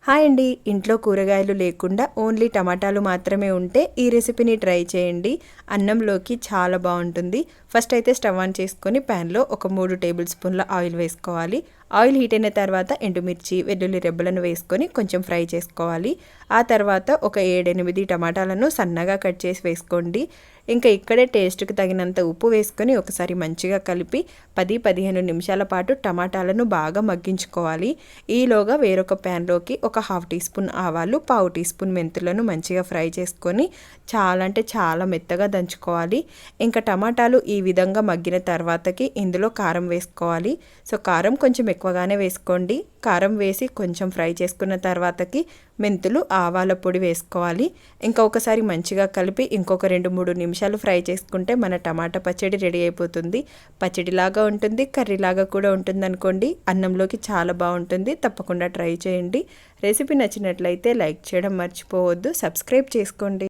Hi అండి, ఇంట్లో కూరగాయలు లేకుండా ఓన్లీ టమాటాలు మాత్రమే ఉంటే ఈ రెసిపీని ట్రై చేయండి. అన్నంలోకి చాలా బాగుంటుంది. ఫస్ట్ అయితే స్టవ్ ఆన్ చేసుకొని ప్యాన్లో ఒక 3 టేబుల్ స్పూన్ల ఆయిల్ వేసుకోవాలి. ఆయిల్ హీట్ అయిన తర్వాత ఎండుమిర్చి, వెల్లుల్లి రెబ్బలను వేసుకొని కొంచెం ఫ్రై చేసుకోవాలి. ఆ తర్వాత ఒక 7-8 టమాటాలను సన్నగా కట్ చేసి వేసుకోండి. ఇంకా ఇక్కడే టేస్ట్కి తగినంత ఉప్పు వేసుకొని ఒకసారి మంచిగా కలిపి 10-15 నిమిషాల పాటు టమాటాలను బాగా మగ్గించుకోవాలి. ఈలోగా వేరొక ప్యాన్లోకి ఒక 1/2 టీ స్పూన్ ఆవాలు, 1/4 టీ స్పూన్ మెంతులను మంచిగా ఫ్రై చేసుకొని చాలా మెత్తగా దంచుకోవాలి. ఇంకా టమాటాలు ఈ విధంగా మగ్గిన తర్వాతకి ఇందులో కారం వేసుకోవాలి. సో కారం కొంచెం ఎక్కువగానే వేసుకోండి. కారం వేసి కొంచెం ఫ్రై చేసుకున్న తర్వాతకి మెంతులు, ఆవాల పొడి వేసుకోవాలి. ఇంకా ఒకసారి మంచిగా కలిపి ఇంకొక 2-3 నిమిషాలు ఫ్రై చేసుకుంటే మన టమాటా పచ్చడి రెడీ అయిపోతుంది. పచ్చడిలాగా ఉంటుంది, కర్రీలాగా కూడా ఉంటుంది అనుకోండి. అన్నంలోకి చాలా బాగుంటుంది. తప్పకుండా ట్రై చేయండి. రెసిపీ నచ్చినట్లయితే లైక్ చేయడం మర్చిపోవద్దు. సబ్స్క్రైబ్ చేసుకోండి.